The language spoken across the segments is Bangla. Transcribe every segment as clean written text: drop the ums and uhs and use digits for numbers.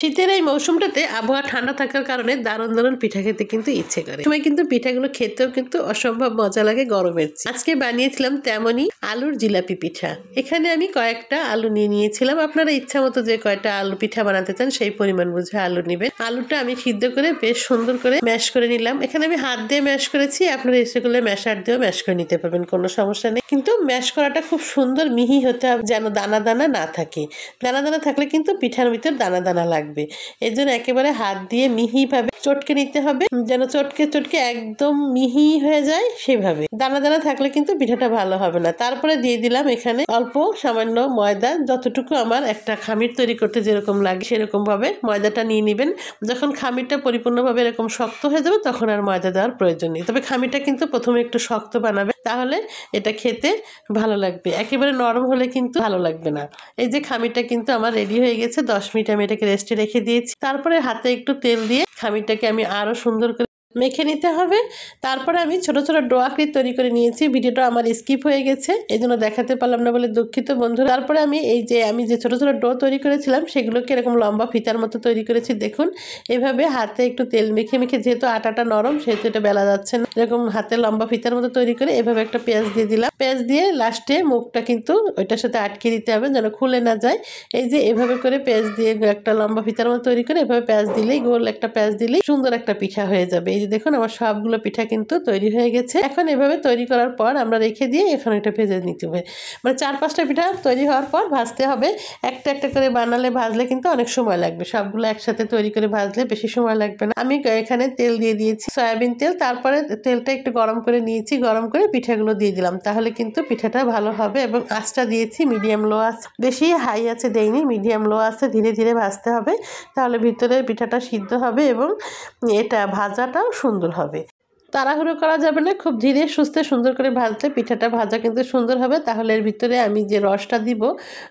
শীতের এই মৌসুমটাতে আবহাওয়া ঠান্ডা থাকার কারণে দারুণ দারুণ পিঠা খেতে কিন্তু ইচ্ছে করে। সময় কিন্তু পিঠাগুলো খেতেও কিন্তু অসম্ভব মজা লাগে গরমের চেয়ে। আজকে বানিয়েছিলাম তেমনই আলুর জিলাপি পিঠা। এখানে আমি কয়েকটা আলু নিয়ে নিয়েছিলাম। আপনারা ইচ্ছা মতো যে কয়টা আলু পিঠা বানাতে চান সেই পরিমাণ বুঝে আলু নেবেন। আলুটা আমি সিদ্ধ করে বেশ সুন্দর করে ম্যাশ করে নিলাম। এখানে আমি হাত দিয়ে ম্যাশ করেছি, আপনারা ইচ্ছে করলে ম্যাশার দিয়েও ম্যাশ করে নিতে পারবেন, কোনো সমস্যা নেই। কিন্তু ম্যাশ করাটা খুব সুন্দর মিহি হতে হবে, যেন দানা দানা না থাকে। দানা দানা থাকলে কিন্তু পিঠার ভিতর দানা দানা লাগবে। এর জন্য একেবারে হাত দিয়ে মিহি ভাবে চটকে নিতে হবে, যেন চটকে চটকে একদম মিহি হয়ে যায় সেভাবে। দানা দানা থাকলে কিন্তু পিঠাটা ভালো হবে না। তারপরে দিয়ে দিলাম এখানে অল্প সামান্য ময়দা, যতটুকু আমার একটা খামির তৈরি করতে যেরকম লাগে সেরকম ভাবে ময়দাটা নিয়ে নেবেন। যখন খামিরটা পরিপূর্ণভাবে এরকম শক্ত হয়ে যাবে তখন আর ময়দা দেওয়ার প্রয়োজন নেই। তবে খামিরটা কিন্তু প্রথমে একটু শক্ত বানাবে, তাহলে এটা খেতে ভালো লাগবে। একেবারে নরম হলে কিন্তু ভালো লাগবে না। এই যে খামিরটা কিন্তু আমার রেডি হয়ে গেছে। 10 মিনিট আমি এটাকে রেস্টে রেখে দিয়েছি। তারপরে হাতে একটু তেল দিয়ে খামিরটাকে আমি আরো সুন্দর করে মেখে নিতে হবে। তারপরে আমি ছোট ছোট ডো আকৃতি তৈরি করে নিয়েছি। ভিডিওটা আমার স্কিপ হয়ে গেছে, এই জন্য দেখাতে পারলাম না বলে দুঃখিত বন্ধুরা। তারপরে আমি যে ছোট ছোট ডো তৈরি করেছিলাম সেগুলোকে এরকম লম্বা ফিতার মতো তৈরি করেছি। দেখুন এভাবে হাতে একটু তেল মেখে মেখে, যেহেতু আটাটা নরম সেহেতু এটা বেলা যাচ্ছে না, এরকম হাতে লম্বা ফিতার মতো তৈরি করে এভাবে একটা পেঁয়াজ দিয়ে দিলাম। পেঁয়াজ দিয়ে লাস্টে মুখটা কিন্তু ওইটার সাথে আটকে দিতে হবে যেন খুলে না যায়। এই যে এভাবে করে পেঁয়াজ দিয়ে একটা লম্বা ফিতার মতো তৈরি করে এভাবে পেঁয়াজ দিলেই, গোল একটা পেঁয়াজ দিলেই সুন্দর একটা পিঠা হয়ে যাবে। এই যে দেখুন আমার সবগুলো পিঠা কিন্তু তৈরি হয়ে গেছে। এখন এভাবে তৈরি করার পর আমরা রেখে দিয়ে এখন এটা ভেজে নিতে হবে। মানে 4-5টা পিঠা তৈরি হওয়ার পর ভাজতে হবে। একটা একটা করে বানালে ভাজলে কিন্তু অনেক সময় লাগবে, সবগুলো একসাথে তৈরি করে ভাজলে বেশি সময় লাগবে না। আমি এখানে তেল দিয়ে দিয়েছি, সয়াবিন তেল। তারপরে তেলটা একটু গরম করে নিয়েছি, গরম করে পিঠাগুলো দিয়ে দিলাম, তাহলে কিন্তু পিঠাটা ভালো হবে। এবং আঁচটা দিয়েছি মিডিয়াম লো আঁচ, বেশি হাই আছে দেইনি, মিডিয়াম লো আছে, ধীরে ধীরে ভাজতে হবে, তাহলে ভিতরে পিঠাটা সিদ্ধ হবে এবং এটা ভাজাটাও সুন্দর হবে। তাড়াহুড়ো করা যাবে না, খুব ধীরে সুস্থে সুন্দর করে ভাজলে পিঠাটা ভাজা কিন্তু সুন্দর হবে। তাহলে এর ভিতরে আমি যে রসটা দিব,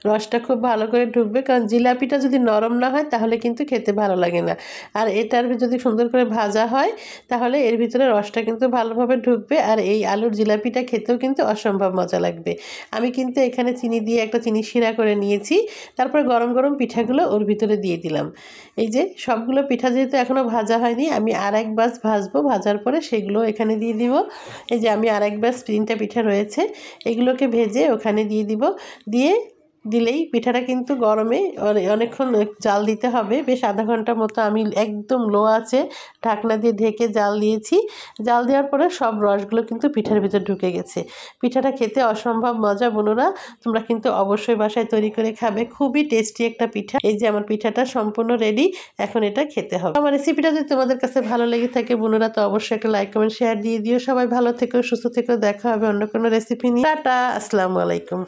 রসটা খুব ভালো করে ঢুকবে, কারণ জিলাপিটা যদি নরম না হয় তাহলে কিন্তু খেতে ভালো লাগে না। আর এটার যদি সুন্দর করে ভাজা হয় তাহলে এর ভিতরে রসটা কিন্তু ভালোভাবে ঢুকবে, আর এই আলুর জিলাপিটা খেতেও কিন্তু অসম্ভব মজা লাগবে। আমি কিন্তু এখানে চিনি দিয়ে একটা চিনি শিরা করে নিয়েছি। তারপরে গরম গরম পিঠাগুলো ওর ভিতরে দিয়ে দিলাম। এই যে সবগুলো পিঠা যেহেতু এখনও ভাজা হয়নি, আমি আর এক ব্যাচ ভাজবো, ভাজার পরে সেগুলো এখানে দিয়ে দিব। এই যে আমি আর এক ব্যাচ 3টা পিঠা রয়েছে, এগুলোকে ভেজে ওখানে দিয়ে দিব। দিলেই পিঠাটা কিন্তু গরমে অনেকক্ষণ জাল দিতে হবে, বেশ আধা ঘন্টা মতো আমি একদম লো আছে ঢাকনা দিয়ে ঢেকে জাল দিয়েছি। জাল দেওয়ার পরে সব রসগুলো কিন্তু পিঠার ভিতর ঢুকে গেছে। পিঠাটা খেতে অসম্ভব মজা বন্ধুরা, তোমরা কিন্তু অবশ্যই বাসায় তৈরি করে খাবে, খুবই টেস্টি একটা পিঠা। এই যে আমার পিঠাটা সম্পূর্ণ রেডি, এখন এটা খেতে হবে। আমার রেসিপিটা যদি তোমাদের কাছে ভালো লেগে থাকে বন্ধুরা, তো অবশ্যই একটা লাইক কমেন্ট শেয়ার দিয়ে দিও। সবাই ভালো থেকো, সুস্থ থেকো, দেখা হবে অন্য কোনো রেসিপি নিয়ে। টাটা, আসসালামু আলাইকুম।